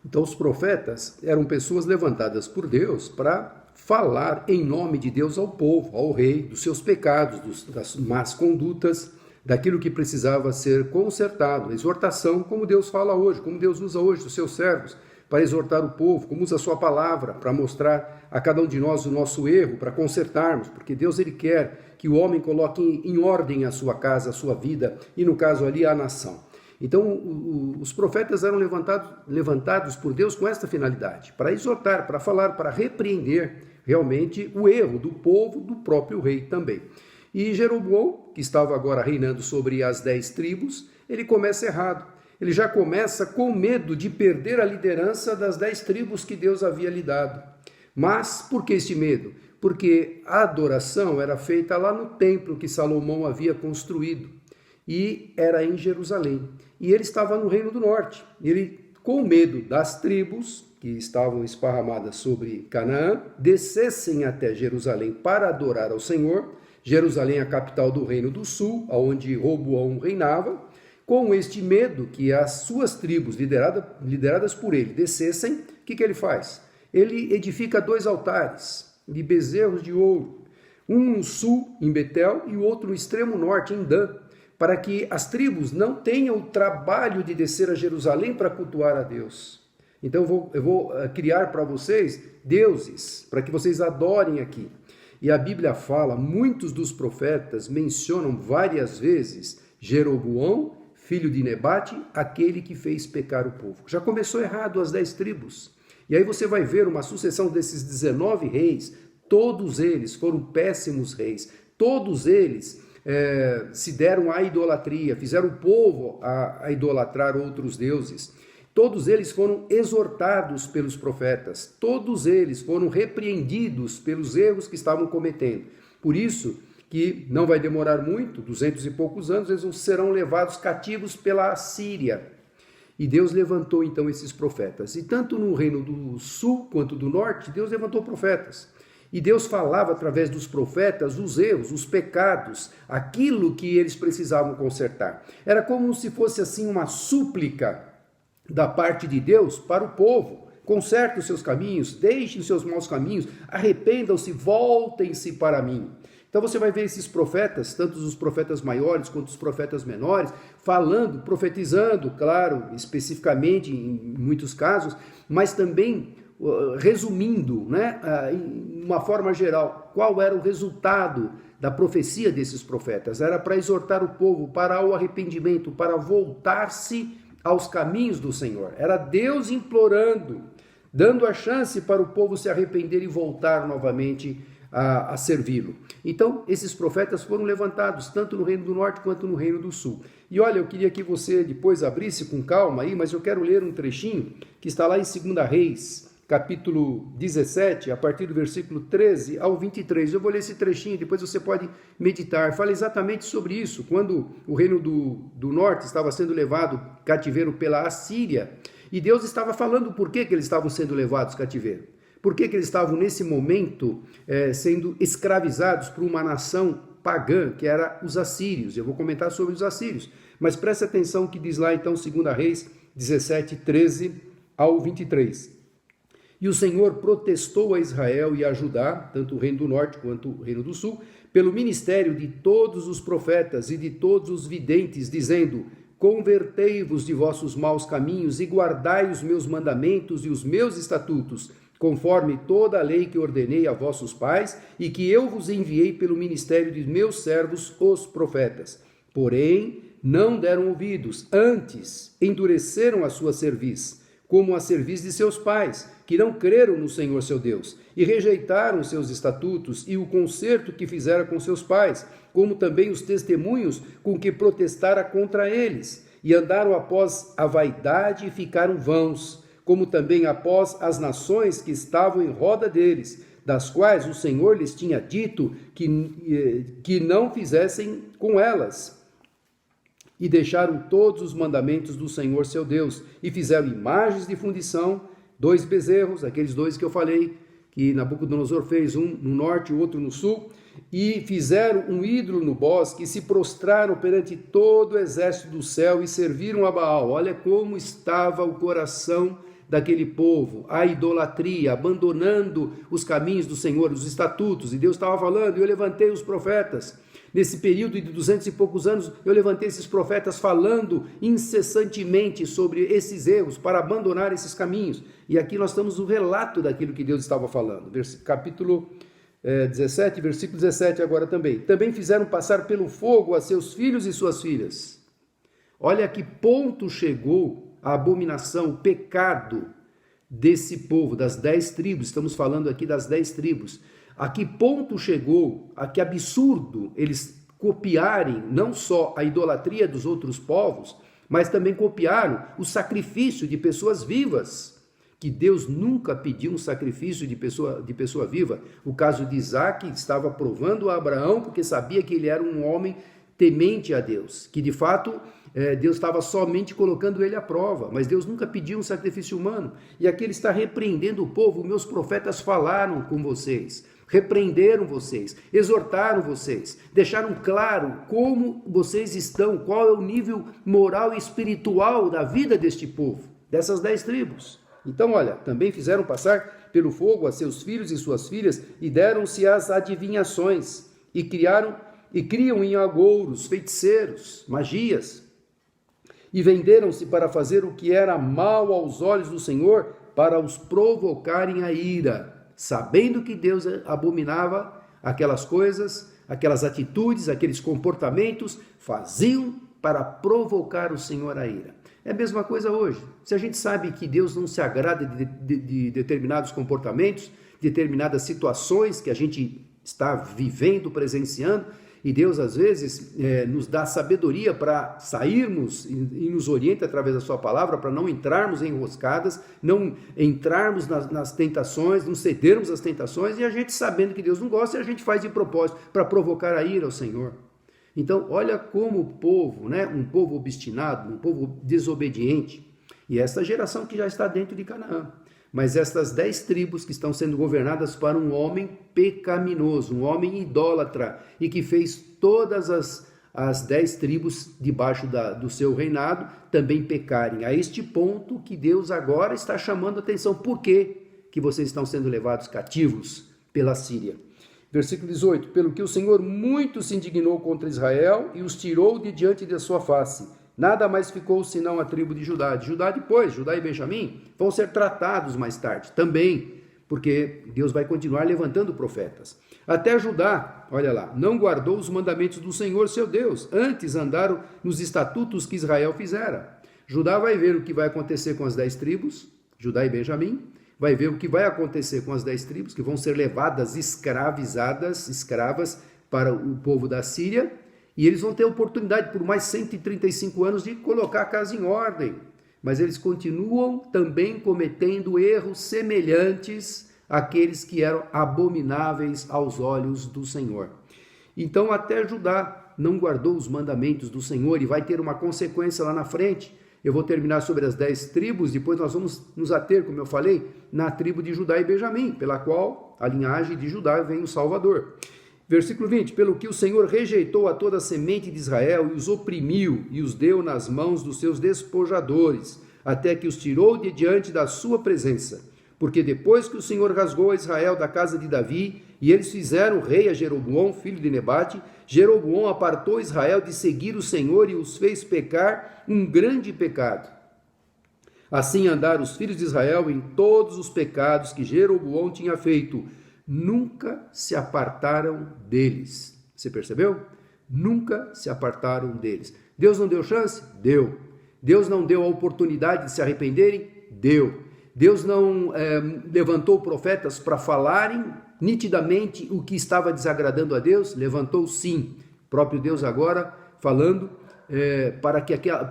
Então os profetas eram pessoas levantadas por Deus para falar em nome de Deus ao povo, ao rei, dos seus pecados, das más condutas, daquilo que precisava ser consertado. Exortação, como Deus fala hoje, como Deus usa hoje os seus servos para exortar o povo, como usa a sua palavra para mostrar a cada um de nós o nosso erro, para consertarmos, porque Deus ele quer que o homem coloque em ordem a sua casa, a sua vida, e no caso ali a nação. Então, os profetas eram levantados por Deus com esta finalidade, para exortar, para falar, para repreender realmente o erro do povo, do próprio rei também. E Jeroboão, que estava agora reinando sobre as 10 tribos, ele começa errado. Ele já começa com medo de perder a liderança das 10 tribos que Deus havia lhe dado. Mas por que este medo? Porque a adoração era feita lá no templo que Salomão havia construído, e era em Jerusalém. E ele estava no Reino do Norte. Ele, com medo das tribos que estavam esparramadas sobre Canaã, descessem até Jerusalém para adorar ao Senhor. Jerusalém é a capital do Reino do Sul, onde Roboão reinava. Com este medo que as suas tribos, lideradas por ele, descessem, o que ele faz? Ele edifica 2 altares de bezerros de ouro, um no sul, em Betel, e o outro no extremo norte, em Dan, para que as tribos não tenham o trabalho de descer a Jerusalém para cultuar a Deus. Então eu vou criar para vocês deuses, para que vocês adorem aqui. E a Bíblia fala, muitos dos profetas mencionam várias vezes Jeroboão, filho de Nebate, aquele que fez pecar o povo. Já começou errado as 10 tribos. E aí você vai ver uma sucessão desses 19 reis, todos eles foram péssimos reis, todos eles se deram à idolatria, fizeram o povo a idolatrar outros deuses. Todos eles foram exortados pelos profetas, todos eles foram repreendidos pelos erros que estavam cometendo. Por isso que não vai demorar muito, 200 e poucos anos, eles serão levados cativos pela Assíria. E Deus levantou então esses profetas. E tanto no reino do sul quanto do norte, Deus levantou profetas. E Deus falava através dos profetas os erros, os pecados, aquilo que eles precisavam consertar. Era como se fosse assim uma súplica da parte de Deus para o povo. Consertem os seus caminhos, deixem os seus maus caminhos, arrependam-se, voltem-se para mim. Então você vai ver esses profetas, tanto os profetas maiores quanto os profetas menores, falando, profetizando, claro, especificamente em muitos casos, mas também resumindo, né, em uma forma geral, qual era o resultado da profecia desses profetas. Era para exortar o povo para o arrependimento, para voltar-se aos caminhos do Senhor. Era Deus implorando, dando a chance para o povo se arrepender e voltar novamente a servi-lo. Então, esses profetas foram levantados tanto no Reino do Norte quanto no Reino do Sul. E olha, eu queria que você depois abrisse com calma aí, mas eu quero ler um trechinho que está lá em 2 Reis, capítulo 17, a partir do versículo 13 ao 23. Eu vou ler esse trechinho, depois você pode meditar. Fala exatamente sobre isso. Quando o Reino do Norte estava sendo levado cativeiro pela Assíria, e Deus estava falando por que eles estavam sendo levados cativeiro. Por que eles estavam, nesse momento, sendo escravizados por uma nação pagã, que era os assírios. Eu vou comentar sobre os assírios. Mas preste atenção o que diz lá, então, 2 Reis 17, 13 ao 23. E o Senhor protestou a Israel e a Judá, tanto o reino do norte quanto o reino do sul, pelo ministério de todos os profetas e de todos os videntes, dizendo: convertei-vos de vossos maus caminhos e guardai os meus mandamentos e os meus estatutos, conforme toda a lei que ordenei a vossos pais e que eu vos enviei pelo ministério de meus servos, os profetas. Porém, não deram ouvidos, antes endureceram a sua cerviz, como a cerviz de seus pais, que não creram no Senhor seu Deus, e rejeitaram seus estatutos e o concerto que fizera com seus pais, como também os testemunhos com que protestara contra eles, e andaram após a vaidade e ficaram vãos, como também após as nações que estavam em roda deles, das quais o Senhor lhes tinha dito que não fizessem com elas. E deixaram todos os mandamentos do Senhor seu Deus, e fizeram imagens de fundição, 2 bezerros, aqueles 2 que eu falei, que Nabucodonosor fez, um no norte e o outro no sul, e fizeram um ídolo no bosque, e se prostraram perante todo o exército do céu, e serviram a Baal. Olha como estava o coração daquele povo à idolatria, abandonando os caminhos do Senhor, os estatutos, e Deus estava falando, eu levantei os profetas. Nesse período de 200 e poucos anos, eu levantei esses profetas falando incessantemente sobre esses erros, para abandonar esses caminhos. E aqui nós estamos no relato daquilo que Deus estava falando. Capítulo 17, versículo 17 agora também. Também fizeram passar pelo fogo a seus filhos e suas filhas. Olha a que ponto chegou a abominação, o pecado desse povo, das 10 tribos. Estamos falando aqui das 10 tribos. A que ponto chegou, a que absurdo eles copiarem não só a idolatria dos outros povos, mas também copiaram o sacrifício de pessoas vivas, que Deus nunca pediu um sacrifício de pessoa viva. O caso de Isaac estava provando a Abraão, porque sabia que ele era um homem temente a Deus, que de fato Deus estava somente colocando ele à prova, mas Deus nunca pediu um sacrifício humano. E aqui ele está repreendendo o povo: meus profetas falaram com vocês, repreenderam vocês, exortaram vocês, deixaram claro como vocês estão, qual é o nível moral e espiritual da vida deste povo, dessas 10 tribos. Então, olha, também fizeram passar pelo fogo a seus filhos e suas filhas, e deram-se às adivinhações, e criam em agouros, feiticeiros, magias, e venderam-se para fazer o que era mal aos olhos do Senhor, para os provocarem a ira, sabendo que Deus abominava aquelas coisas, aquelas atitudes, aqueles comportamentos, faziam para provocar o Senhor a ira. É a mesma coisa hoje. Se a gente sabe que Deus não se agrada de determinados comportamentos, determinadas situações que a gente está vivendo, presenciando, e Deus às vezes nos dá sabedoria para sairmos e nos orienta através da sua palavra, para não entrarmos em enroscadas, não entrarmos nas tentações, não cedermos às tentações, e a gente sabendo que Deus não gosta, a gente faz de propósito para provocar a ira ao Senhor. Então, olha como o povo, um povo obstinado, um povo desobediente, e essa geração que já está dentro de Canaã, mas estas 10 tribos que estão sendo governadas para um homem pecaminoso, um homem idólatra, e que fez todas as 10 tribos debaixo do seu reinado também pecarem, a este ponto que Deus agora está chamando a atenção. Por que vocês estão sendo levados cativos pela Síria? Versículo 18, pelo que o Senhor muito se indignou contra Israel e os tirou de diante da sua face. Nada mais ficou senão a tribo de Judá. Judá depois, Judá e Benjamim, vão ser tratados mais tarde também, porque Deus vai continuar levantando profetas. Até Judá, olha lá, não guardou os mandamentos do Senhor seu Deus, antes andaram nos estatutos que Israel fizera. Judá vai ver o que vai acontecer com as 10 tribos, Judá e Benjamim, vai ver o que vai acontecer com as 10 tribos, que vão ser levadas escravas para o povo da Síria, e eles vão ter a oportunidade por mais 135 anos de colocar a casa em ordem. Mas eles continuam também cometendo erros semelhantes àqueles que eram abomináveis aos olhos do Senhor. Então até Judá não guardou os mandamentos do Senhor, e vai ter uma consequência lá na frente. Eu vou terminar sobre as 10 tribos, depois nós vamos nos ater, como eu falei, na tribo de Judá e Benjamim, pela qual a linhagem de Judá vem o Salvador. Versículo 20, pelo que o Senhor rejeitou a toda a semente de Israel e os oprimiu e os deu nas mãos dos seus despojadores, até que os tirou de diante da sua presença. Porque depois que o Senhor rasgou a Israel da casa de Davi, e eles fizeram rei a Jeroboão, filho de Nebate, Jeroboão apartou Israel de seguir o Senhor e os fez pecar um grande pecado. Assim andaram os filhos de Israel em todos os pecados que Jeroboão tinha feito, nunca se apartaram deles. Você percebeu? Nunca se apartaram deles. Deus não deu chance? Deu. Deus não deu a oportunidade de se arrependerem? Deu. Deus não levantou profetas para falarem nitidamente o que estava desagradando a Deus? Levantou sim. O próprio Deus agora falando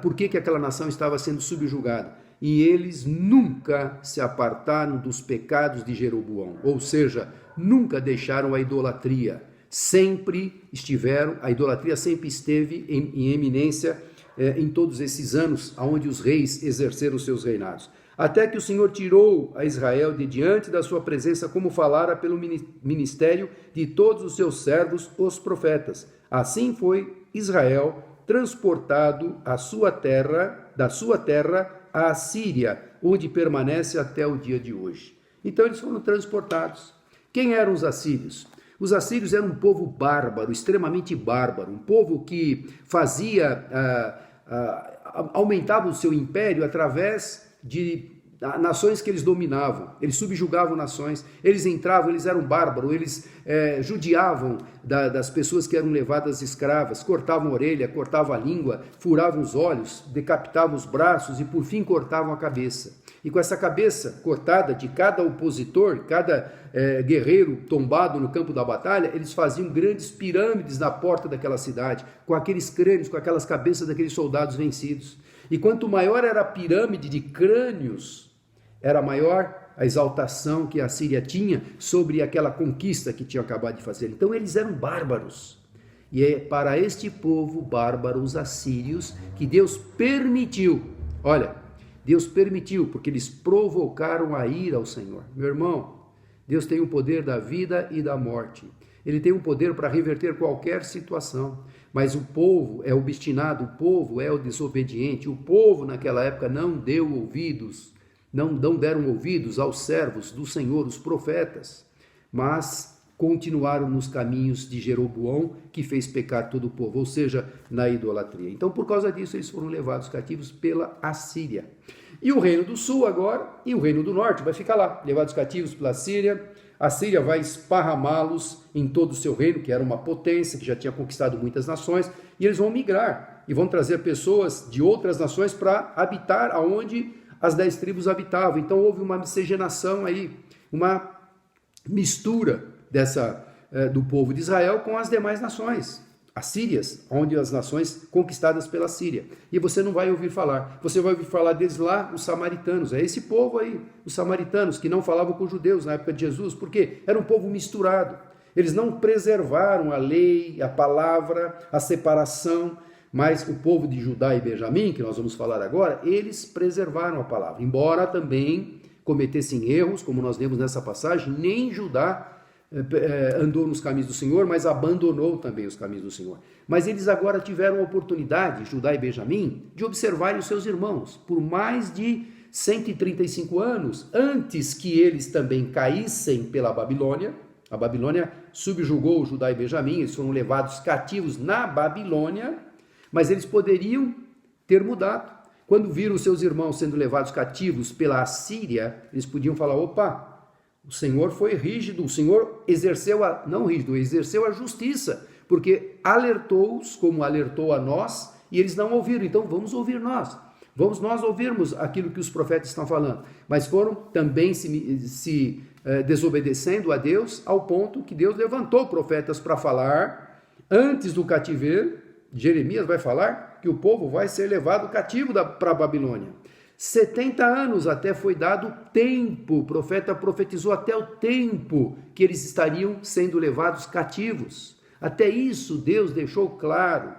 por que aquela nação estava sendo subjugada. E eles nunca se apartaram dos pecados de Jeroboão, ou seja, nunca deixaram a idolatria. A idolatria sempre esteve em eminência em todos esses anos, onde os reis exerceram seus reinados. Até que o Senhor tirou a Israel de diante da sua presença, como falara pelo ministério de todos os seus servos, os profetas. Assim foi Israel transportado da sua terra a Assíria, onde permanece até o dia de hoje. Então eles foram transportados. Quem eram os assírios? Os assírios eram um povo bárbaro, extremamente bárbaro, um povo que aumentava o seu império através de nações que eles dominavam. Eles subjugavam nações, eles entravam, eles eram bárbaros, eles judiavam das pessoas que eram levadas escravas, cortavam a orelha, cortavam a língua, furavam os olhos, decapitavam os braços e por fim cortavam a cabeça. E com essa cabeça cortada de cada opositor, cada guerreiro tombado no campo da batalha, eles faziam grandes pirâmides na porta daquela cidade, com aqueles crânios, com aquelas cabeças daqueles soldados vencidos. E quanto maior era a pirâmide de crânios, era maior a exaltação que a Síria tinha sobre aquela conquista que tinha acabado de fazer. Então eles eram bárbaros. E é para este povo bárbaro, os assírios, que Deus permitiu. Olha, Deus permitiu, porque eles provocaram a ira ao Senhor. Meu irmão, Deus tem o poder da vida e da morte. Ele tem o poder para reverter qualquer situação. Mas o povo é obstinado, o povo é o desobediente. O povo naquela época não deram ouvidos aos servos do Senhor, os profetas, mas continuaram nos caminhos de Jeroboão, que fez pecar todo o povo, ou seja, na idolatria. Então, por causa disso, eles foram levados cativos pela Assíria. E o reino do sul agora, e o reino do norte vai ficar lá, levados cativos pela Síria. A Síria vai esparramá-los em todo o seu reino, que era uma potência, que já tinha conquistado muitas nações, e eles vão migrar, e vão trazer pessoas de outras nações para habitar aonde as 10 tribos habitavam. Então houve uma miscigenação aí, uma mistura do povo de Israel com as demais nações, as sírias, onde as nações conquistadas pela Síria. E você não vai ouvir falar, você vai ouvir falar deles lá, os samaritanos, é esse povo aí, os samaritanos, que não falavam com os judeus na época de Jesus, porque era um povo misturado. Eles não preservaram a lei, a palavra, a separação, mas o povo de Judá e Benjamim, que nós vamos falar agora, eles preservaram a palavra, embora também cometessem erros, como nós lemos nessa passagem. Nem Judá andou nos caminhos do Senhor, mas abandonou também os caminhos do Senhor. Mas eles agora tiveram a oportunidade, Judá e Benjamim, de observarem os seus irmãos por mais de 135 anos, antes que eles também caíssem pela Babilônia. A Babilônia subjugou Judá e Benjamim, eles foram levados cativos na Babilônia, mas eles poderiam ter mudado. Quando viram seus irmãos sendo levados cativos pela Assíria, eles podiam falar: opa, o Senhor foi rígido, o Senhor exerceu exerceu a justiça, porque alertou-os, como alertou a nós, e eles não ouviram. Então vamos ouvir nós. Vamos nós ouvirmos aquilo que os profetas estão falando. Mas foram também se desobedecendo a Deus, ao ponto que Deus levantou profetas para falar antes do cativeiro. Jeremias vai falar que o povo vai ser levado cativo para a Babilônia. 70 anos até foi dado tempo, o profeta profetizou até o tempo que eles estariam sendo levados cativos. Até isso Deus deixou claro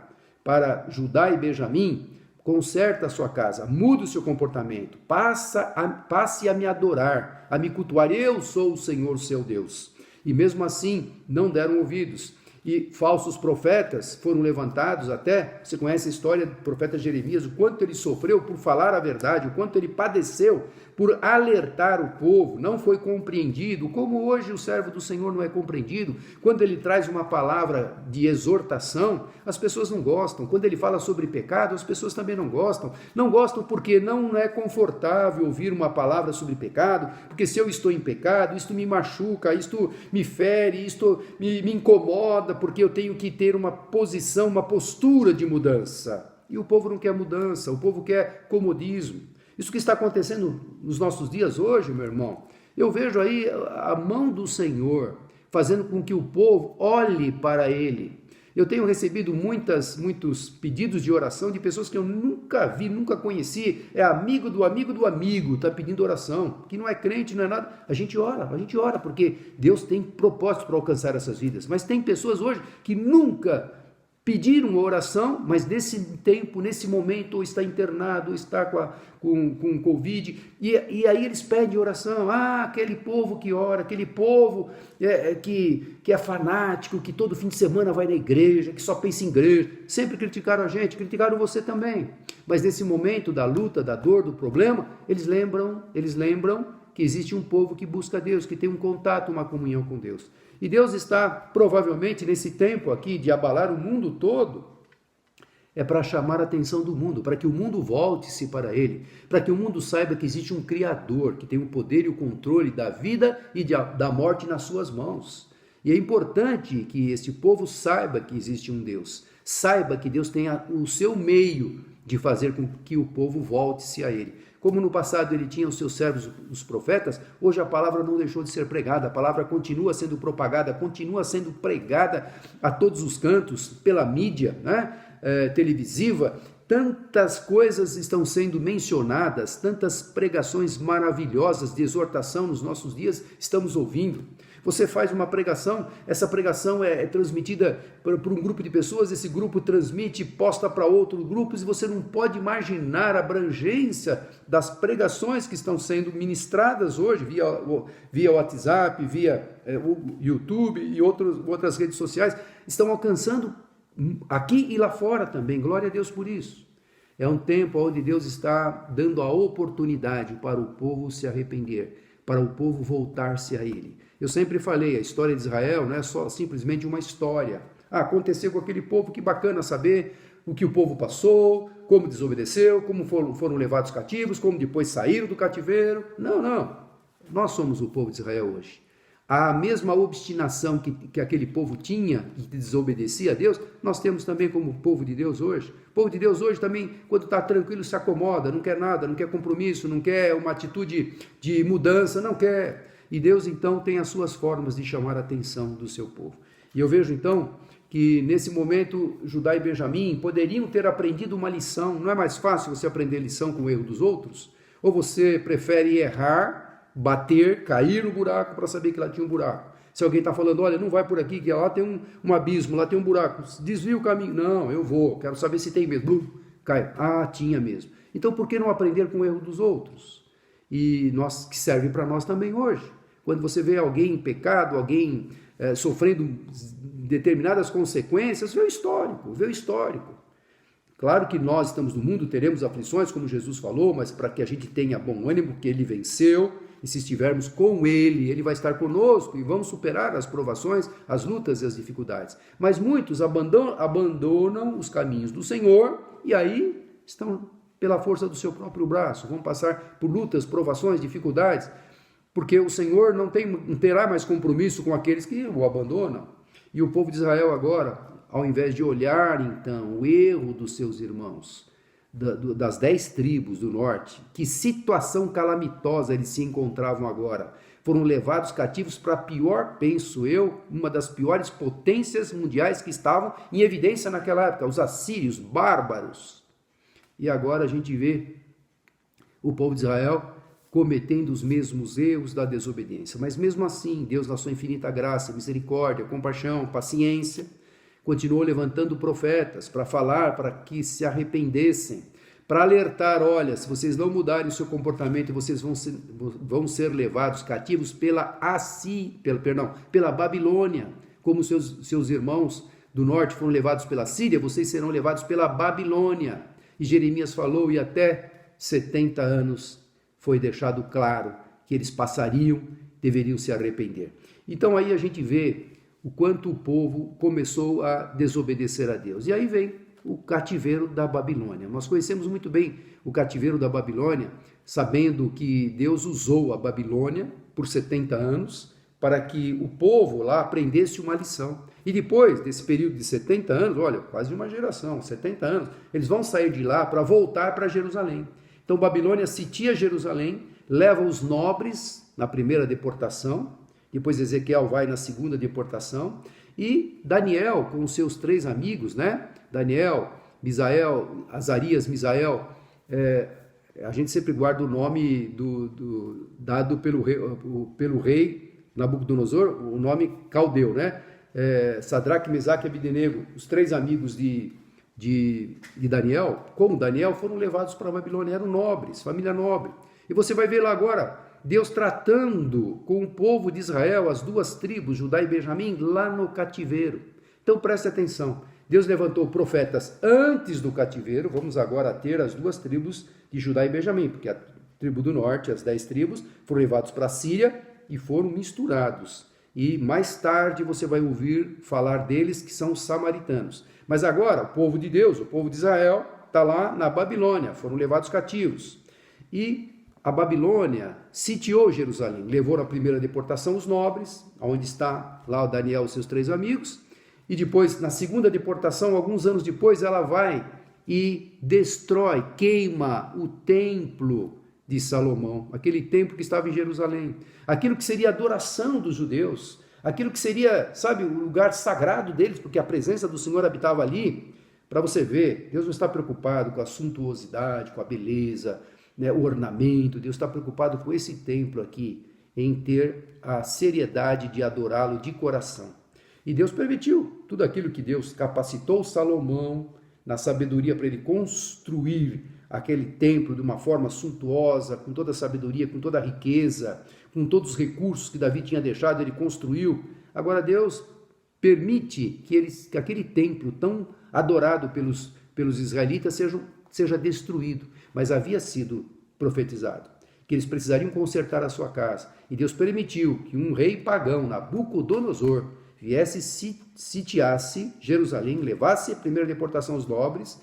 para Judá e Benjamim: conserta a sua casa, muda o seu comportamento, passe a me adorar, a me cultuar, eu sou o Senhor seu Deus. E mesmo assim não deram ouvidos. E falsos profetas foram levantados até, você conhece a história do profeta Jeremias, o quanto ele sofreu por falar a verdade, o quanto ele padeceu por alertar o povo, não foi compreendido, como hoje o servo do Senhor não é compreendido. Quando ele traz uma palavra de exortação, as pessoas não gostam. Quando ele fala sobre pecado, as pessoas também não gostam. Não gostam porque não é confortável ouvir uma palavra sobre pecado, porque se eu estou em pecado, isto me machuca, isto me fere, isto me incomoda, porque eu tenho que ter uma posição, uma postura de mudança. E o povo não quer mudança, o povo quer comodismo. Isso que está acontecendo nos nossos dias hoje, meu irmão, eu vejo aí a mão do Senhor fazendo com que o povo olhe para Ele. Eu tenho recebido muitos pedidos de oração de pessoas que eu nunca vi, nunca conheci, é amigo do amigo, está pedindo oração, que não é crente, não é nada. A gente ora, porque Deus tem propósitos para alcançar essas vidas, mas tem pessoas hoje que nunca pedir uma oração, mas nesse tempo, nesse momento, ou está internado, ou está com Covid, e aí eles pedem oração. Aquele povo que ora, aquele povo que é fanático, que todo fim de semana vai na igreja, que só pensa em igreja. Sempre criticaram a gente, criticaram você também. Mas nesse momento da luta, da dor, do problema, eles lembram que existe um povo que busca Deus, que tem um contato, uma comunhão com Deus. E Deus está, provavelmente, nesse tempo aqui de abalar o mundo todo, é para chamar a atenção do mundo, para que o mundo volte-se para Ele, para que o mundo saiba que existe um Criador, que tem o poder e o controle da vida e da morte nas suas mãos. E é importante que esse povo saiba que existe um Deus, saiba que Deus tem o seu meio de fazer com que o povo volte-se a Ele. Como no passado ele tinha os seus servos, os profetas, hoje a palavra não deixou de ser pregada, a palavra continua sendo propagada, continua sendo pregada a todos os cantos, pela mídia, né? Televisiva. Tantas coisas estão sendo mencionadas, tantas pregações maravilhosas de exortação nos nossos dias estamos ouvindo. Você faz uma pregação, essa pregação é transmitida por um grupo de pessoas, esse grupo transmite, posta para outros grupos, e você não pode imaginar a abrangência das pregações que estão sendo ministradas hoje, via WhatsApp, via o YouTube e outras redes sociais, estão alcançando aqui e lá fora também. Glória a Deus por isso. É um tempo onde Deus está dando a oportunidade para o povo se arrepender, para o povo voltar-se a Ele. Eu sempre falei, a história de Israel não é só simplesmente uma história. Aconteceu com aquele povo, que bacana saber o que o povo passou, como desobedeceu, como foram levados cativos, como depois saíram do cativeiro. Não. Nós somos o povo de Israel hoje. A mesma obstinação que aquele povo tinha de desobedecer a Deus, nós temos também como povo de Deus hoje. O povo de Deus hoje também, quando está tranquilo, se acomoda, não quer nada, não quer compromisso, não quer uma atitude de mudança, não quer. E Deus, então, tem as suas formas de chamar a atenção do seu povo. E eu vejo, então, que nesse momento Judá e Benjamim poderiam ter aprendido uma lição. Não é mais fácil você aprender lição com o erro dos outros? Ou você prefere errar, bater, cair no buraco para saber que lá tinha um buraco? Se alguém está falando, olha, não vai por aqui, que lá tem um abismo, lá tem um buraco, desvia o caminho. Não, eu vou, quero saber se tem mesmo. Cai. Tinha mesmo. Então, por que não aprender com o erro dos outros? E que serve para nós também hoje. Quando você vê alguém em pecado, alguém sofrendo determinadas consequências, vê o histórico. Claro que nós estamos no mundo, teremos aflições, como Jesus falou, mas para que a gente tenha bom ânimo, porque Ele venceu, e se estivermos com Ele, Ele vai estar conosco, e vamos superar as provações, as lutas e as dificuldades. Mas muitos abandonam os caminhos do Senhor, e aí estão pela força do seu próprio braço, vão passar por lutas, provações, dificuldades, porque o Senhor não terá mais compromisso com aqueles que o abandonam. E o povo de Israel agora, ao invés de olhar então o erro dos seus irmãos, das 10 tribos do norte, que situação calamitosa eles se encontravam agora, foram levados cativos para a pior, penso eu, uma das piores potências mundiais que estavam em evidência naquela época, os assírios, bárbaros. E agora a gente vê o povo de Israel cometendo os mesmos erros da desobediência. Mas mesmo assim, Deus, na sua infinita graça, misericórdia, compaixão, paciência, continuou levantando profetas para falar, para que se arrependessem, para alertar, olha, se vocês não mudarem o seu comportamento, vocês vão ser levados cativos pela Babilônia, como seus irmãos do norte foram levados pela Síria, vocês serão levados pela Babilônia. E Jeremias falou, e até 70 anos foi deixado claro que eles deveriam se arrepender. Então aí a gente vê o quanto o povo começou a desobedecer a Deus. E aí vem o cativeiro da Babilônia. Nós conhecemos muito bem o cativeiro da Babilônia, sabendo que Deus usou a Babilônia por 70 anos para que o povo lá aprendesse uma lição. E depois desse período de 70 anos, olha, quase uma geração, 70 anos, eles vão sair de lá para voltar para Jerusalém. Então Babilônia sitia Jerusalém, leva os nobres na primeira deportação, depois Ezequiel vai na segunda deportação, e Daniel com os seus 3 amigos, né? Daniel, Misael, Azarias, Misael, a gente sempre guarda o nome dado pelo rei Nabucodonosor, o nome caldeu, né? Sadraque, Mesaque e Abdenego, os 3 amigos de Daniel, como Daniel, foram levados para a Babilônia, eram nobres, família nobre. E você vai ver lá agora, Deus tratando com o povo de Israel, as 2 tribos, Judá e Benjamim, lá no cativeiro. Então preste atenção, Deus levantou profetas antes do cativeiro, vamos agora ter as 2 tribos de Judá e Benjamim, porque a tribo do norte, as 10 tribos, foram levados para a Síria e foram misturados. E mais tarde você vai ouvir falar deles, que são os samaritanos. Mas agora, o povo de Deus, o povo de Israel, está lá na Babilônia, foram levados cativos. E a Babilônia sitiou Jerusalém, levou na primeira deportação os nobres, onde está lá o Daniel e seus 3 amigos, e depois, na segunda deportação, alguns anos depois, ela vai e destrói, queima o templo de Salomão, aquele templo que estava em Jerusalém, aquilo que seria a adoração dos judeus, aquilo que seria, sabe, o lugar sagrado deles, porque a presença do Senhor habitava ali. Para você ver, Deus não está preocupado com a suntuosidade, com a beleza, né, o ornamento. Deus está preocupado com esse templo aqui, em ter a seriedade de adorá-lo de coração. E Deus permitiu tudo aquilo que Deus capacitou Salomão na sabedoria para ele construir aquele templo de uma forma suntuosa, com toda a sabedoria, com toda a riqueza, com todos os recursos que Davi tinha deixado, ele construiu. Agora Deus permite que aquele templo tão adorado pelos israelitas seja destruído, mas havia sido profetizado que eles precisariam consertar a sua casa, e Deus permitiu que um rei pagão, Nabucodonosor, viesse e sitiasse Jerusalém, levasse a primeira deportação aos nobres,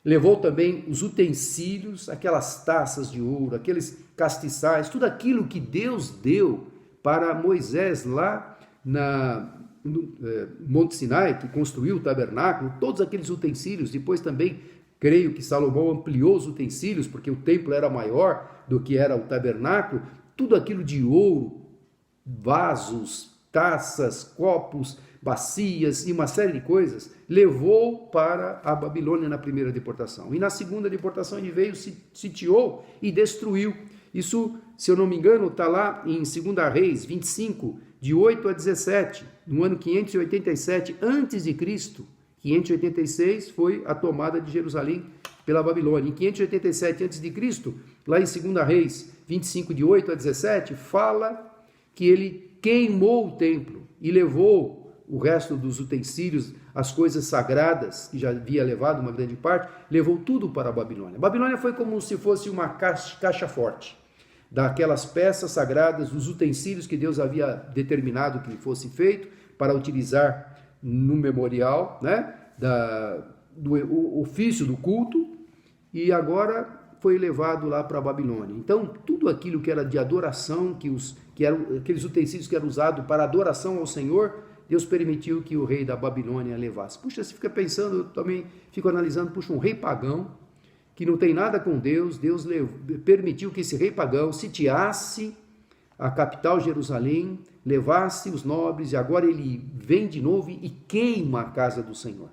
levou também os utensílios, aquelas taças de ouro, aqueles castiçais, tudo aquilo que Deus deu para Moisés lá no Monte Sinai, que construiu o tabernáculo, todos aqueles utensílios. Depois também, creio que Salomão ampliou os utensílios, porque o templo era maior do que era o tabernáculo, tudo aquilo de ouro, vasos, taças, copos, bacias e uma série de coisas, levou para a Babilônia na primeira deportação. E na segunda deportação ele veio, sitiou e destruiu. Isso, se eu não me engano, está lá em 2 Reis 25, de 8 a 17, no ano 587 a.C. 586 foi a tomada de Jerusalém pela Babilônia. Em 587 a.C., lá em 2 Reis 25, de 8 a 17, fala que ele queimou o templo e levou o resto dos utensílios, as coisas sagradas, que já havia levado uma grande parte, levou tudo para a Babilônia. A Babilônia foi como se fosse uma caixa forte daquelas peças sagradas, dos utensílios que Deus havia determinado que fosse feito para utilizar no memorial, né, do ofício do culto, e agora foi levado lá para a Babilônia. Então, tudo aquilo que era de adoração, que eram aqueles utensílios que eram usados para adoração ao Senhor, Deus permitiu que o rei da Babilônia levasse. Puxa, você fica pensando, eu também fico analisando, puxa, um rei pagão, que não tem nada com Deus, Deus permitiu que esse rei pagão sitiasse a capital Jerusalém, levasse os nobres, e agora ele vem de novo e queima a casa do Senhor.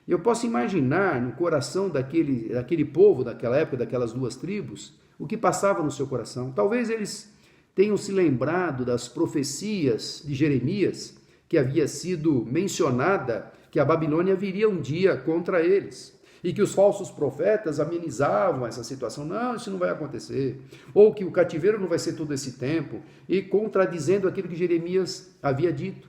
Eu posso imaginar no coração daquele povo daquela época, daquelas 2 tribos, o que passava no seu coração. Talvez eles tenham se lembrado das profecias de Jeremias, que havia sido mencionada que a Babilônia viria um dia contra eles, e que os falsos profetas amenizavam essa situação. Não, isso não vai acontecer. Ou que o cativeiro não vai ser todo esse tempo, e contradizendo aquilo que Jeremias havia dito.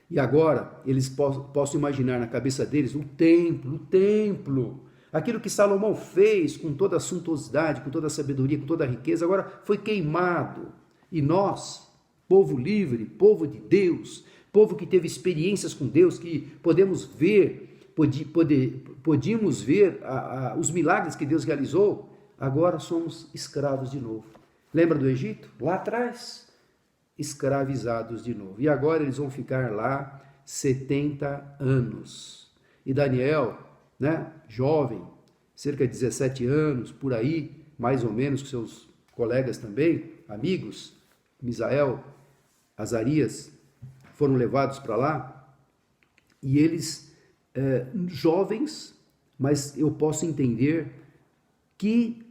E agora, eles posso imaginar na cabeça deles o templo, aquilo que Salomão fez com toda a suntuosidade, com toda a sabedoria, com toda a riqueza, agora foi queimado. E nós, povo livre, povo de Deus, povo que teve experiências com Deus, que podíamos ver os milagres que Deus realizou, agora somos escravos de novo. Lembra do Egito? Lá atrás, escravizados de novo. E agora eles vão ficar lá 70 anos. E Daniel, né, jovem, cerca de 17 anos, por aí, mais ou menos, com seus colegas também, amigos, Misael, Azarias, foram levados para lá, e eles, jovens, mas eu posso entender que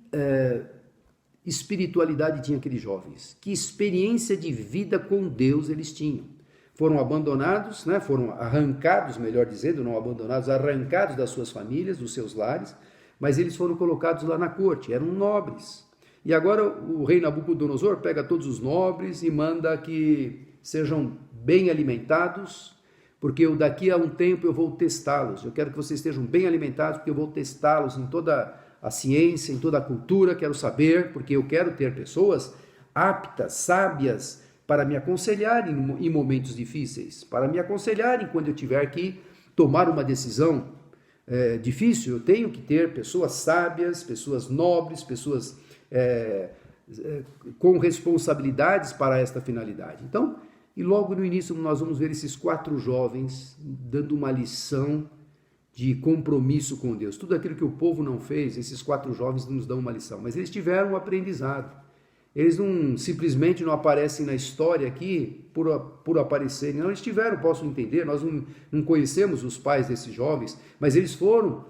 espiritualidade tinha aqueles jovens, que experiência de vida com Deus eles tinham. foram abandonados, né? Foram arrancados, melhor dizendo, não abandonados, arrancados das suas famílias, dos seus lares, mas eles foram colocados lá na corte, eram nobres. E agora o rei Nabucodonosor pega todos os nobres e manda que sejam bem alimentados, porque daqui a um tempo eu vou testá-los. Eu quero que vocês estejam bem alimentados, porque eu vou testá-los em toda a ciência, em toda a cultura, quero saber, porque eu quero ter pessoas aptas, sábias, para me aconselharem em momentos difíceis, para me aconselharem quando eu tiver que tomar uma decisão difícil. Eu tenho que ter pessoas sábias, pessoas nobres, pessoas com responsabilidades para esta finalidade. Então, e logo no início nós vamos ver esses 4 jovens dando uma lição de compromisso com Deus. Tudo aquilo que o povo não fez, esses 4 jovens nos dão uma lição, mas eles tiveram um aprendizado. Eles não simplesmente não aparecem na história aqui por aparecerem, não, eles tiveram, posso entender, nós não conhecemos os pais desses jovens, mas eles foram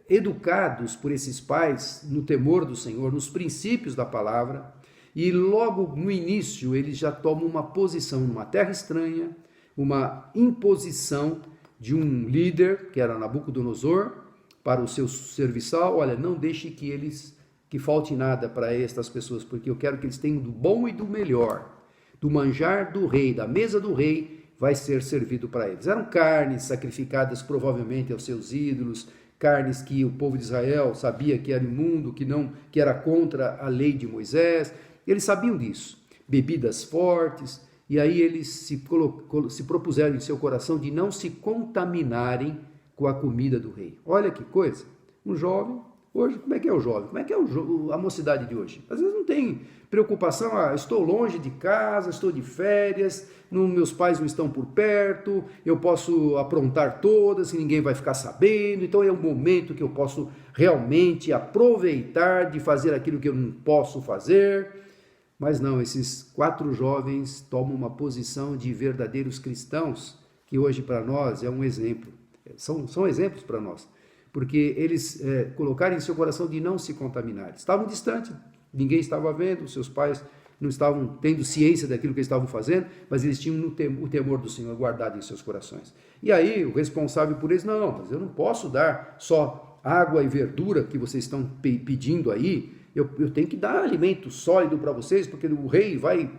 educados por esses pais no temor do Senhor, nos princípios da palavra, e logo no início eles já tomam uma posição numa terra estranha, uma imposição de um líder, que era Nabucodonosor, para o seu serviçal. Olha, não deixe que falte nada para estas pessoas, porque eu quero que eles tenham do bom e do melhor, do manjar do rei, da mesa do rei, vai ser servido para eles. Eram carnes sacrificadas provavelmente aos seus ídolos, carnes que o povo de Israel sabia que era imundo, que era contra a lei de Moisés. Eles sabiam disso. Bebidas fortes, e aí eles se propuseram em seu coração de não se contaminarem com a comida do rei. Olha que coisa, um jovem. Hoje, como é que é o jovem? Como é que é a mocidade de hoje? Às vezes não tem preocupação, estou longe de casa, estou de férias, meus pais não estão por perto, eu posso aprontar todas e ninguém vai ficar sabendo, então é um momento que eu posso realmente aproveitar de fazer aquilo que eu não posso fazer. Mas não, esses 4 jovens tomam uma posição de verdadeiros cristãos, que hoje para nós é um exemplo, são exemplos para nós. Porque eles colocaram em seu coração de não se contaminar. Estavam distantes, ninguém estava vendo, seus pais não estavam tendo ciência daquilo que eles estavam fazendo, mas eles tinham o temor do Senhor guardado em seus corações. E aí o responsável por eles, não, mas eu não posso dar só água e verdura que vocês estão pedindo aí, eu tenho que dar alimento sólido para vocês, porque o rei vai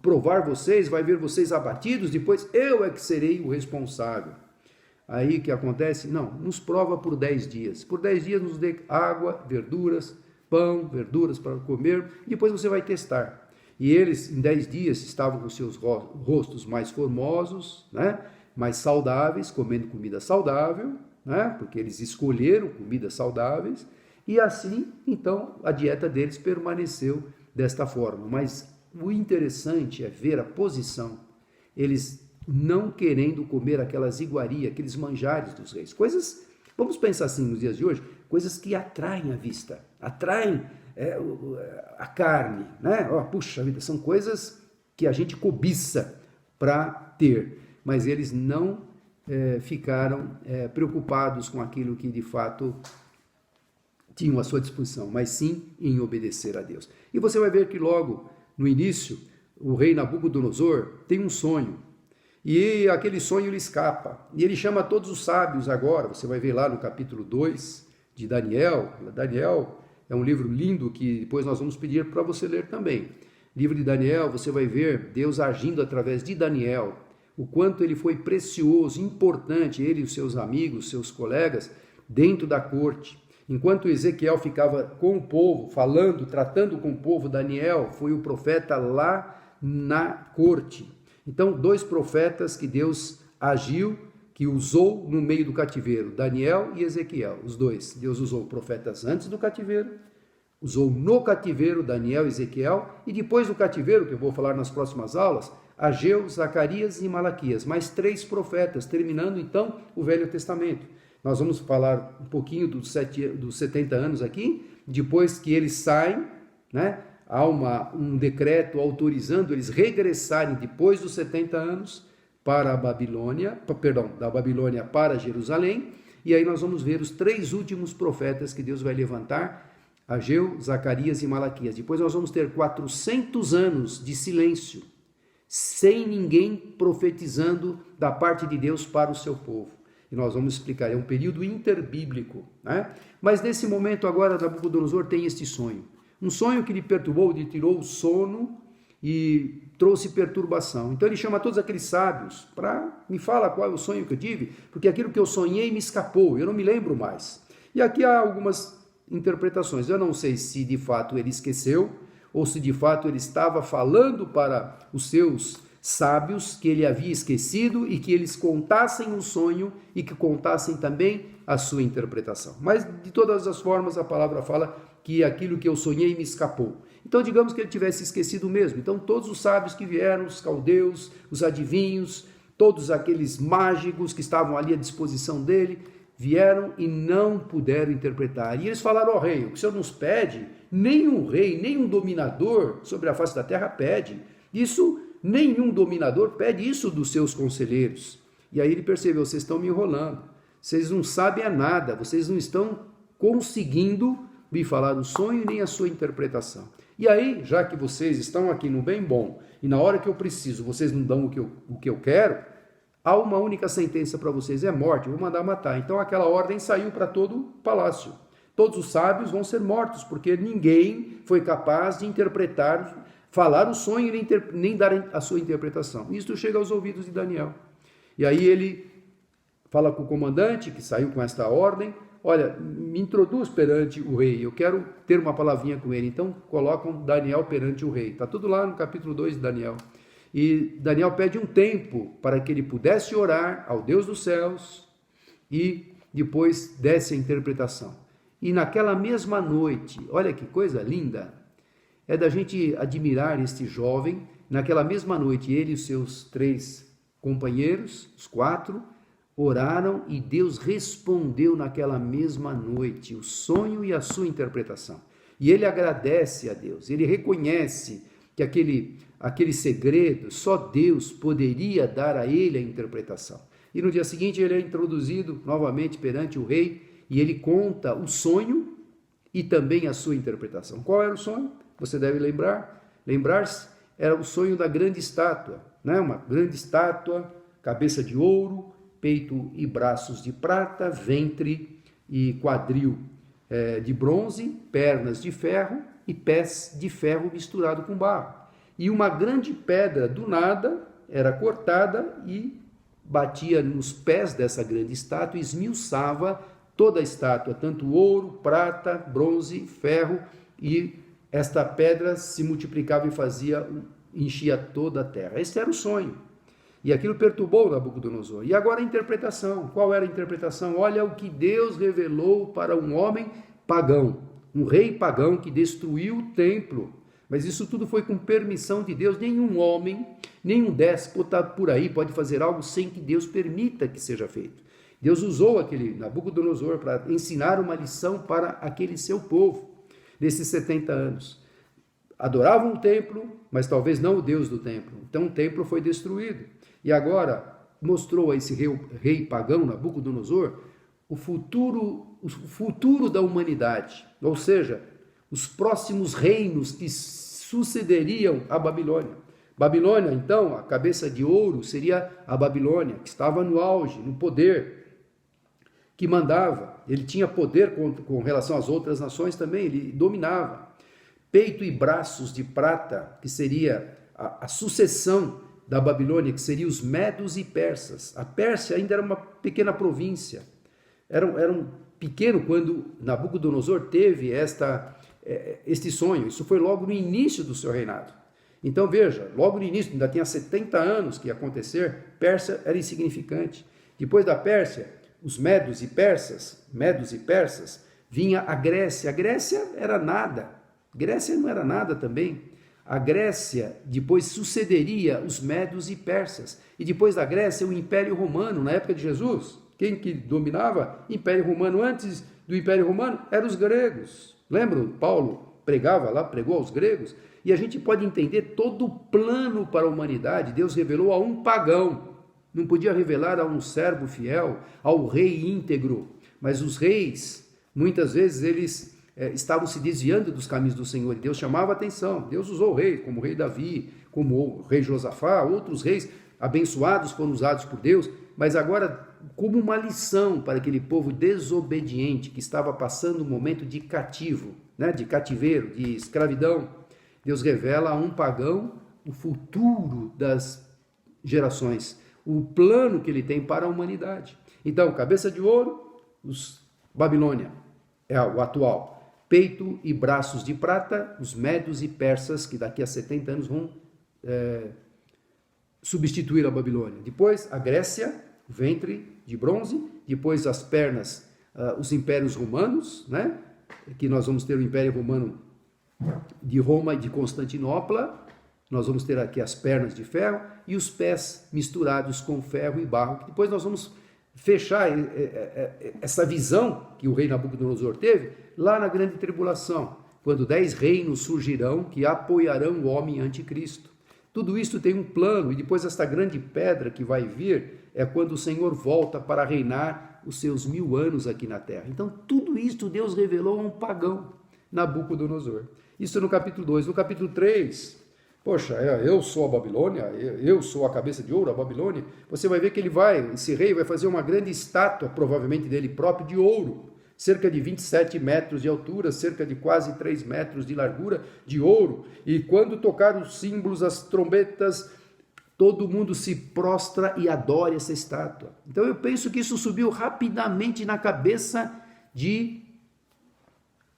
provar vocês, vai ver vocês abatidos, depois eu é que serei o responsável. Aí o que acontece? Não, nos prova por 10 dias. Por 10 dias nos dê água, verduras, pão, verduras para comer, e depois você vai testar. E eles, em 10 dias, estavam com seus rostos mais formosos, né? Mais saudáveis, comendo comida saudável, né? Porque eles escolheram comidas saudáveis, e assim, então, a dieta deles permaneceu desta forma. Mas o interessante é ver a posição. Eles não querendo comer aquelas iguarias, aqueles manjares dos reis. Coisas, vamos pensar assim nos dias de hoje, coisas que atraem a vista, atraem a carne, né? Puxa vida, são coisas que a gente cobiça para ter, mas eles não ficaram preocupados com aquilo que de fato tinham à sua disposição, mas sim em obedecer a Deus. E você vai ver que logo no início, o rei Nabucodonosor tem um sonho, e aquele sonho lhe escapa, e ele chama todos os sábios agora, você vai ver lá no capítulo 2 de Daniel. Daniel é um livro lindo que depois nós vamos pedir para você ler também. Livro de Daniel, você vai ver Deus agindo através de Daniel, o quanto ele foi precioso, importante, ele e os seus amigos, seus colegas, dentro da corte. Enquanto Ezequiel ficava com o povo, falando, tratando com o povo, Daniel foi o profeta lá na corte. Então, 2 profetas que Deus agiu, que usou no meio do cativeiro, Daniel e Ezequiel, os 2. Deus usou profetas antes do cativeiro, usou no cativeiro Daniel e Ezequiel, e depois do cativeiro, que eu vou falar nas próximas aulas, Ageu, Zacarias e Malaquias, mais 3 profetas, terminando então o Velho Testamento. Nós vamos falar um pouquinho dos 70 anos aqui, depois que eles saem, né? Há um decreto autorizando eles regressarem depois dos 70 anos para a Babilônia, da Babilônia para Jerusalém, e aí nós vamos ver os 3 últimos profetas que Deus vai levantar, Ageu, Zacarias e Malaquias. Depois nós vamos ter 400 anos de silêncio sem ninguém profetizando da parte de Deus para o seu povo. E nós vamos explicar, é um período interbíblico, né? Mas nesse momento agora, Nabucodonosor tem este sonho. Um sonho que lhe perturbou, lhe tirou o sono e trouxe perturbação. Então ele chama todos aqueles sábios para me falar qual é o sonho que eu tive, porque aquilo que eu sonhei me escapou, eu não me lembro mais. E aqui há algumas interpretações. Eu não sei se de fato ele esqueceu ou se de fato ele estava falando para os seus sábios que ele havia esquecido e que eles contassem o sonho e que contassem também a sua interpretação. Mas de todas as formas a palavra fala que aquilo que eu sonhei me escapou. Então digamos que ele tivesse esquecido mesmo. Então todos os sábios que vieram, os caldeus, os adivinhos, todos aqueles mágicos que estavam ali à disposição dele, vieram e não puderam interpretar. E eles falaram: ó rei, o que o senhor nos pede, nenhum rei, nenhum dominador sobre a face da terra pede. Isso, nenhum dominador pede isso dos seus conselheiros. E aí ele percebeu: vocês estão me enrolando, vocês não sabem nada, vocês não estão conseguindo me falar o sonho nem a sua interpretação. E aí, já que vocês estão aqui no bem bom e na hora que eu preciso vocês não dão o que eu quero, há uma única sentença para vocês, é morte, eu vou mandar matar. Então aquela ordem saiu para todo o palácio. Todos os sábios vão ser mortos, porque ninguém foi capaz de interpretar, falar o sonho nem dar a sua interpretação. Isso chega aos ouvidos de Daniel. E aí ele fala com o comandante que saiu com esta ordem: olha, me introduz perante o rei, eu quero ter uma palavrinha com ele. Então colocam Daniel perante o rei. Está tudo lá no capítulo 2 de Daniel. E Daniel pede um tempo para que ele pudesse orar ao Deus dos céus e depois desse a interpretação. E naquela mesma noite, olha que coisa linda, é da gente admirar este jovem. Naquela mesma noite, ele e os seus 3 companheiros, os 4, oraram e Deus respondeu naquela mesma noite o sonho e a sua interpretação. E ele agradece a Deus, ele reconhece que aquele segredo, só Deus poderia dar a ele a interpretação. E no dia seguinte ele é introduzido novamente perante o rei e ele conta o sonho e também a sua interpretação. Qual era o sonho? Você deve lembrar-se, era o sonho da grande estátua, né? Uma grande estátua, cabeça de ouro, peito e braços de prata, ventre e quadril de bronze, pernas de ferro e pés de ferro misturado com barro. E uma grande pedra do nada era cortada e batia nos pés dessa grande estátua e esmiuçava toda a estátua, tanto ouro, prata, bronze, ferro, e esta pedra se multiplicava e enchia toda a terra. Esse era o sonho. E aquilo perturbou Nabucodonosor. E agora a interpretação. Qual era a interpretação? Olha o que Deus revelou para um homem pagão, um rei pagão que destruiu o templo. Mas isso tudo foi com permissão de Deus. Nenhum homem, nenhum déspota por aí pode fazer algo sem que Deus permita que seja feito. Deus usou aquele Nabucodonosor para ensinar uma lição para aquele seu povo, nesses 70 anos. Adoravam o templo, mas talvez não o Deus do templo. Então o templo foi destruído. E agora mostrou a esse rei pagão, Nabucodonosor, o futuro da humanidade. Ou seja, os próximos reinos que sucederiam a Babilônia. Babilônia, então, a cabeça de ouro seria a Babilônia, que estava no auge, no poder, que mandava. Ele tinha poder com relação às outras nações também, ele dominava. Peito e braços de prata, que seria a sucessão da Babilônia, que seriam os medos e persas. A Pérsia ainda era uma pequena província. Era um pequeno quando Nabucodonosor teve este sonho. Isso foi logo no início do seu reinado. Então veja, logo no início, ainda tinha 70 anos que ia acontecer, Pérsia era insignificante. Depois da Pérsia, os medos e persas, vinha a Grécia. A Grécia era nada. Grécia não era nada também. A Grécia depois sucederia os medos e persas. E depois da Grécia, o Império Romano, na época de Jesus. Quem que dominava? Império Romano. Antes do Império Romano, eram os gregos. Lembram? Paulo pregava lá, pregou aos gregos. E a gente pode entender todo o plano para a humanidade. Deus revelou a um pagão. Não podia revelar a um servo fiel, ao rei íntegro. Mas os reis, muitas vezes, eles estavam se desviando dos caminhos do Senhor, e Deus chamava a atenção. Deus usou o rei, como o rei Davi, como o rei Josafá, outros reis abençoados foram usados por Deus, mas agora como uma lição para aquele povo desobediente que estava passando um momento de cativo, né, de cativeiro, de escravidão. Deus revela a um pagão o futuro das gerações, o plano que ele tem para a humanidade. Então, cabeça de ouro, Babilônia é o atual. Peito e braços de prata, os médios e persas, que daqui a 70 anos vão substituir a Babilônia. Depois, a Grécia, ventre de bronze. Depois, as pernas, os impérios romanos, né? Que nós vamos ter o Império Romano de Roma e de Constantinopla. Nós vamos ter aqui as pernas de ferro e os pés misturados com ferro e barro. Depois nós vamos fechar essa visão que o rei Nabucodonosor teve lá na grande tribulação, quando 10 reinos surgirão que apoiarão o homem anticristo. Tudo isso tem um plano, e depois esta grande pedra que vai vir é quando o Senhor volta para reinar os seus 1000 anos aqui na terra. Então tudo isso Deus revelou a um pagão, Nabucodonosor. Isso no capítulo 2. No capítulo 3, poxa, eu sou a Babilônia, eu sou a cabeça de ouro, a Babilônia. Você vai ver que esse rei vai fazer uma grande estátua, provavelmente dele próprio, de ouro, cerca de 27 metros de altura, cerca de quase 3 metros de largura, de ouro. E quando tocar os símbolos, as trombetas, todo mundo se prostra e adora essa estátua. Então eu penso que isso subiu rapidamente na cabeça de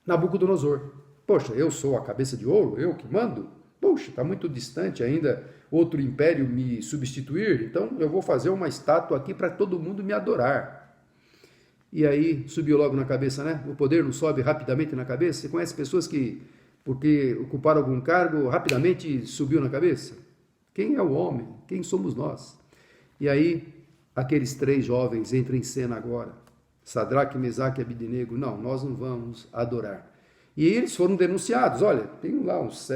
Nabucodonosor. Poxa, eu sou a cabeça de ouro, eu que mando? Poxa, está muito distante ainda outro império me substituir, então eu vou fazer uma estátua aqui para todo mundo me adorar. E aí subiu logo na cabeça, né? O poder não sobe rapidamente na cabeça? Você conhece pessoas que, porque ocuparam algum cargo, rapidamente subiu na cabeça? Quem é o homem? Quem somos nós? E aí, aqueles 3 jovens entram em cena agora. Sadraque, Mesaque e Abednego. Não, nós não vamos adorar. E eles foram denunciados. Olha, tem lá uns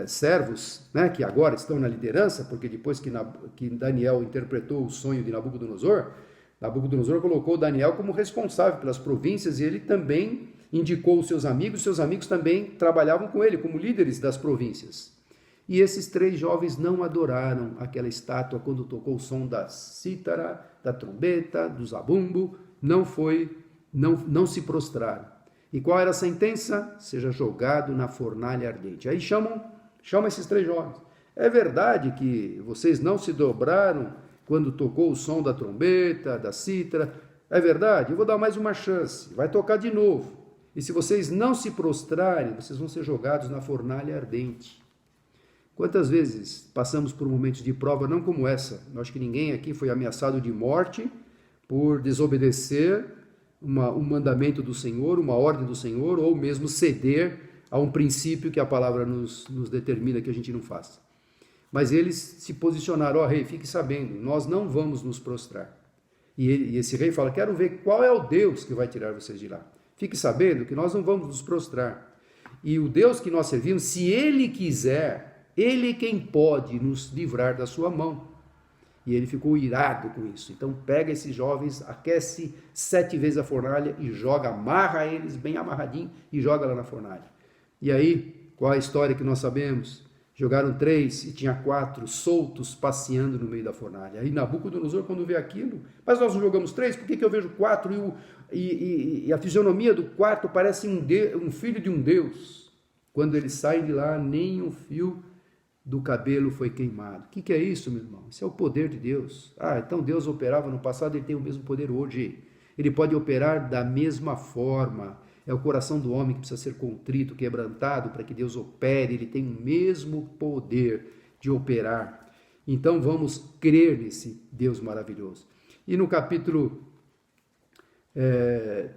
servos, né, que agora estão na liderança, porque depois que Daniel interpretou o sonho de Nabucodonosor colocou Daniel como responsável pelas províncias, e ele também indicou os seus amigos também trabalhavam com ele como líderes das províncias. E esses 3 jovens não adoraram aquela estátua quando tocou o som da cítara, da trombeta, do zabumbo, não se prostraram. E qual era a sentença? Seja jogado na fornalha ardente. Aí chama esses 3 jovens. É verdade que vocês não se dobraram quando tocou o som da trombeta, da cítara? É verdade? Eu vou dar mais uma chance. Vai tocar de novo. E se vocês não se prostrarem, vocês vão ser jogados na fornalha ardente. Quantas vezes passamos por momentos de prova não como essa? Eu acho que ninguém aqui foi ameaçado de morte por desobedecer um mandamento do Senhor, uma ordem do Senhor, ou mesmo ceder a um princípio que a palavra nos determina que a gente não faça. Mas eles se posicionaram: rei, fique sabendo, nós não vamos nos prostrar. E esse rei fala: quero ver qual é o Deus que vai tirar vocês de lá. Fique sabendo que nós não vamos nos prostrar. E o Deus que nós servimos, se Ele quiser, Ele é quem pode nos livrar da sua mão. E ele ficou irado com isso. Então pega esses jovens, aquece 7 vezes a fornalha e joga, amarra eles bem amarradinho e joga lá na fornalha. E aí, qual a história que nós sabemos? Jogaram 3 e tinha 4 soltos passeando no meio da fornalha. Aí Nabucodonosor, quando vê aquilo, mas nós não jogamos 3, por que eu vejo 4 e a fisionomia do 4 parece um filho de um Deus? Quando eles saem de lá, nem um fio do cabelo foi queimado. O que é isso, meu irmão? Isso é o poder de Deus. Então Deus operava no passado, Ele tem o mesmo poder hoje. Ele pode operar da mesma forma. É o coração do homem que precisa ser contrito, quebrantado, para que Deus opere. Ele tem o mesmo poder de operar. Então vamos crer nesse Deus maravilhoso. E no capítulo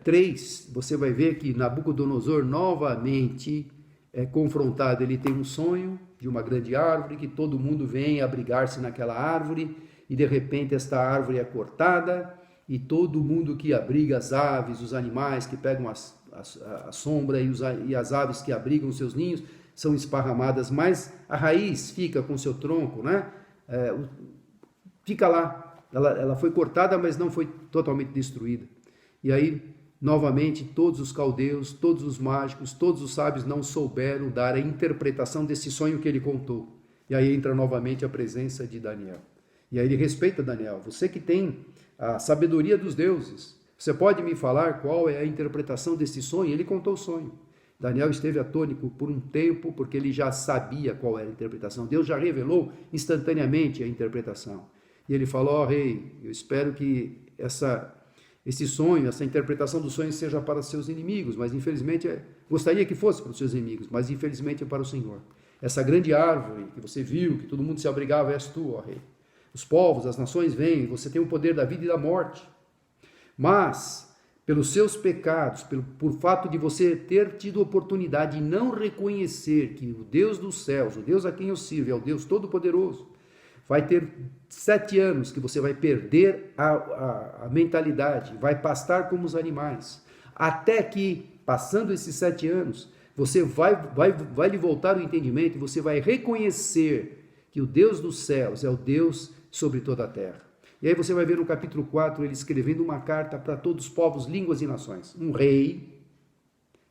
3, você vai ver que Nabucodonosor novamente é confrontado. Ele tem um sonho de uma grande árvore, que todo mundo vem abrigar-se naquela árvore, e de repente esta árvore é cortada, e todo mundo que abriga as aves, os animais que pegam a sombra e as aves que abrigam seus ninhos, são esparramadas, mas a raiz fica com seu tronco, né? Fica lá, ela foi cortada, mas não foi totalmente destruída. E aí Novamente, todos os caldeus, todos os mágicos, todos os sábios não souberam dar a interpretação desse sonho que ele contou. E aí entra novamente a presença de Daniel. E aí ele respeita Daniel. Você que tem a sabedoria dos deuses, você pode me falar qual é a interpretação desse sonho? Ele contou o sonho. Daniel esteve atônito por um tempo, porque ele já sabia qual era a interpretação. Deus já revelou instantaneamente a interpretação. E ele falou, ó rei, eu espero que esse sonho, essa interpretação do sonho seja para seus inimigos, mas infelizmente, gostaria que fosse para os seus inimigos, mas infelizmente é para o Senhor. Essa grande árvore que você viu, que todo mundo se abrigava, és tu, ó rei. Os povos, as nações vêm, você tem o poder da vida e da morte. Mas, pelos seus pecados, por fato de você ter tido oportunidade de não reconhecer que o Deus dos céus, o Deus a quem eu sirvo, é o Deus Todo-Poderoso, vai ter 7 anos que você vai perder a mentalidade, vai pastar como os animais, até que, passando esses 7 anos, você vai lhe voltar o entendimento e você vai reconhecer que o Deus dos céus é o Deus sobre toda a terra. E aí você vai ver no capítulo 4, ele escrevendo uma carta para todos os povos, línguas e nações. Um rei,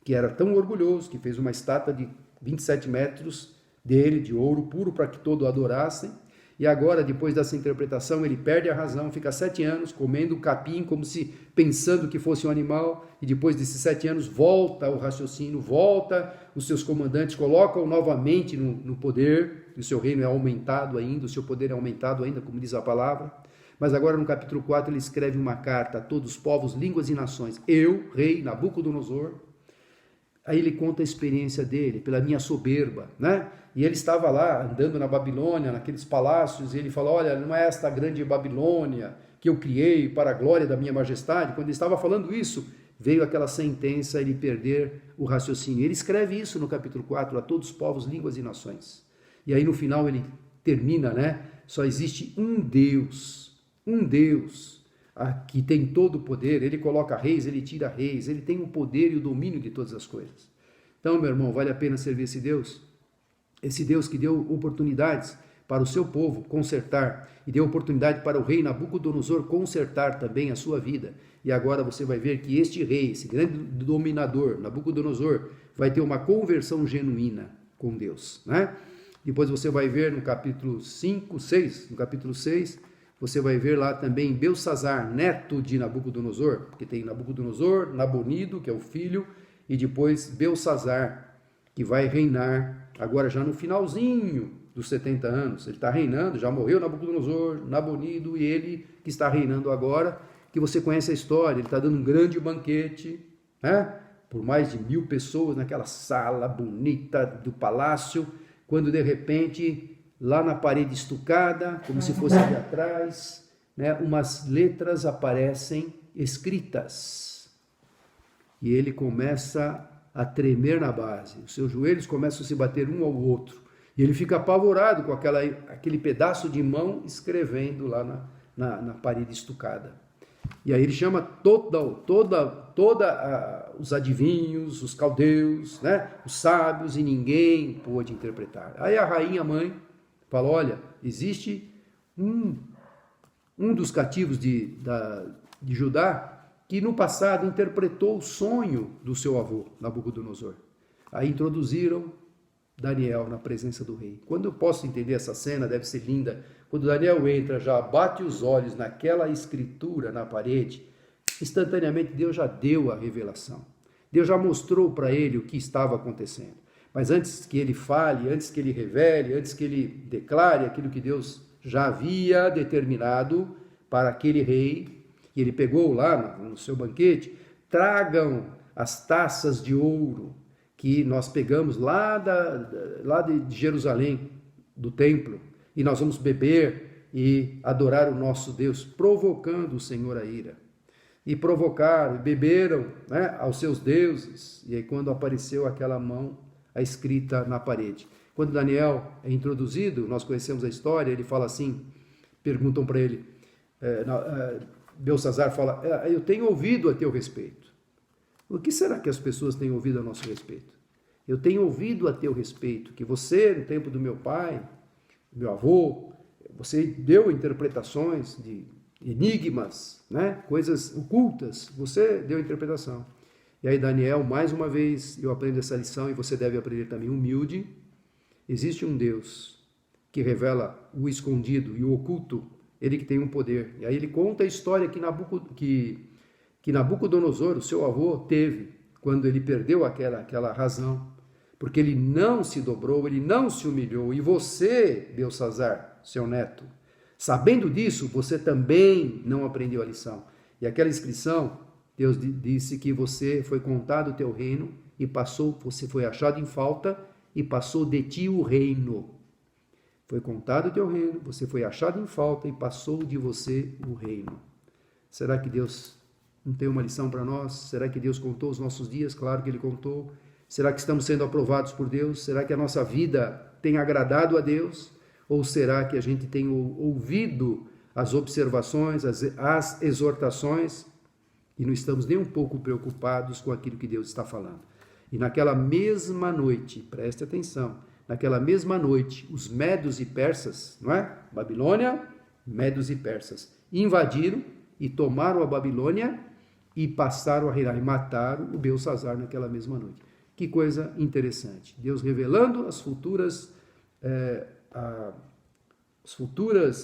que era tão orgulhoso, que fez uma estátua de 27 metros dele, de ouro puro, para que todos o adorassem. E agora, depois dessa interpretação, ele perde a razão, fica 7 anos comendo capim, como se pensando que fosse um animal, e depois desses 7 anos volta o raciocínio, volta os seus comandantes, colocam novamente no poder, o seu reino é aumentado ainda, o seu poder é aumentado ainda, como diz a palavra. Mas agora no capítulo 4 ele escreve uma carta a todos os povos, línguas e nações. Eu, rei Nabucodonosor, aí ele conta a experiência dele, pela minha soberba, né? E ele estava lá, andando na Babilônia, naqueles palácios, e ele falou, olha, não é esta grande Babilônia que eu criei para a glória da minha majestade. Quando ele estava falando isso, veio aquela sentença, ele perder o raciocínio. Ele escreve isso no capítulo 4, a todos os povos, línguas e nações. E aí no final ele termina, né? Só existe um Deus que tem todo o poder, ele coloca reis, ele tira reis, ele tem o poder e o domínio de todas as coisas. Então, meu irmão, vale a pena servir esse Deus que deu oportunidades para o seu povo consertar, e deu oportunidade para o rei Nabucodonosor consertar também a sua vida. E agora você vai ver que este rei, esse grande dominador, Nabucodonosor, vai ter uma conversão genuína com Deus, né? Depois você vai ver no capítulo 6, você vai ver lá também Belsassar, neto de Nabucodonosor, porque tem Nabucodonosor, Nabonido, que é o filho, e depois Belsassar, que vai reinar agora já no finalzinho dos 70 anos. Ele está reinando, já morreu Nabucodonosor, Nabonido, e ele que está reinando agora, que você conhece a história, ele está dando um grande banquete, né? Por mais de 1000 pessoas naquela sala bonita do palácio, quando de repente, lá na parede estucada, como se fosse ali atrás, né, umas letras aparecem escritas. E ele começa a tremer na base, os seus joelhos começam a se bater um ao outro. E ele fica apavorado com aquele pedaço de mão escrevendo lá na parede estucada. E aí ele chama os adivinhos, os caldeus, né, os sábios, e ninguém pôde interpretar. Aí a rainha mãe fala, olha, existe um dos cativos de Judá que no passado interpretou o sonho do seu avô, Nabucodonosor. Aí introduziram Daniel na presença do rei. Quando eu posso entender essa cena, deve ser linda. Quando Daniel entra, já bate os olhos naquela escritura na parede, instantaneamente Deus já deu a revelação. Deus já mostrou para ele o que estava acontecendo. Mas antes que ele fale, antes que ele revele, antes que ele declare aquilo que Deus já havia determinado para aquele rei, que ele pegou lá no seu banquete, tragam as taças de ouro que nós pegamos lá de Jerusalém, do templo, e nós vamos beber e adorar o nosso Deus, provocando o Senhor a ira. E provocaram, e beberam, né, aos seus deuses. E aí quando apareceu aquela mão, a escrita na parede. Quando Daniel é introduzido, nós conhecemos a história, ele fala assim, perguntam para ele, Belsassar fala, eu tenho ouvido a teu respeito. O que será que as pessoas têm ouvido a nosso respeito? Eu tenho ouvido a teu respeito, que você, no tempo do meu pai, meu avô, você deu interpretações enigmas, né? Coisas ocultas, você deu a interpretação. E aí Daniel, mais uma vez, eu aprendo essa lição e você deve aprender também, humilde. Existe um Deus que revela o escondido e o oculto, ele que tem um poder. E aí ele conta a história que Nabucodonosor, o seu avô, teve quando ele perdeu aquela razão, porque ele não se dobrou, ele não se humilhou. E você, Belsazar, seu neto, sabendo disso, você também não aprendeu a lição. E aquela inscrição, Deus disse que você foi contado o teu reino e você foi achado em falta e passou de ti o reino. Foi contado o teu reino, você foi achado em falta e passou de você o reino. Será que Deus não tem uma lição para nós? Será que Deus contou os nossos dias? Claro que Ele contou. Será que estamos sendo aprovados por Deus? Será que a nossa vida tem agradado a Deus? Ou será que a gente tem ouvido as observações, as exortações e não estamos nem um pouco preocupados com aquilo que Deus está falando? E naquela mesma noite, preste atenção, naquela mesma noite, os medos e persas, não é? Babilônia, medos e persas, invadiram e tomaram a Babilônia e passaram a reinar e mataram o Belsazar naquela mesma noite. Que coisa interessante. Deus revelando as futuras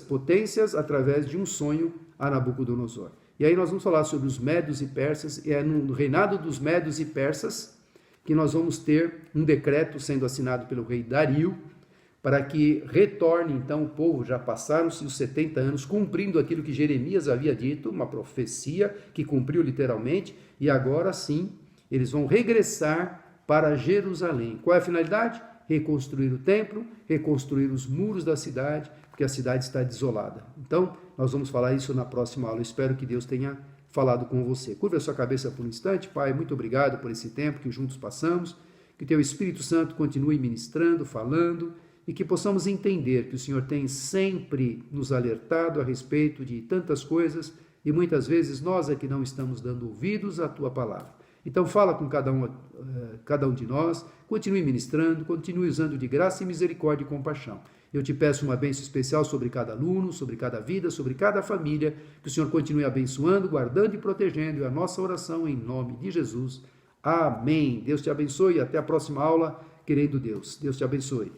potências através de um sonho a Nabucodonosor. E aí nós vamos falar sobre os medos e persas, e é no reinado dos medos e persas que nós vamos ter um decreto sendo assinado pelo rei Dario, para que retorne, então, o povo, já passaram-se os 70 anos, cumprindo aquilo que Jeremias havia dito, uma profecia que cumpriu literalmente, e agora sim, eles vão regressar para Jerusalém. Qual é a finalidade? Reconstruir o templo, reconstruir os muros da cidade, porque a cidade está desolada. Então, nós vamos falar isso na próxima aula. Eu espero que Deus tenha falado com você. Curva a sua cabeça por um instante. Pai, muito obrigado por esse tempo que juntos passamos, que Teu Espírito Santo continue ministrando, falando, e que possamos entender que o Senhor tem sempre nos alertado a respeito de tantas coisas, e muitas vezes nós é que não estamos dando ouvidos à Tua palavra. Então fala com cada um de nós, continue ministrando, continue usando de graça e misericórdia e compaixão. Eu te peço uma bênção especial sobre cada aluno, sobre cada vida, sobre cada família, que o Senhor continue abençoando, guardando e protegendo, é a nossa oração em nome de Jesus. Amém. Deus te abençoe e até a próxima aula, querendo Deus. Deus te abençoe.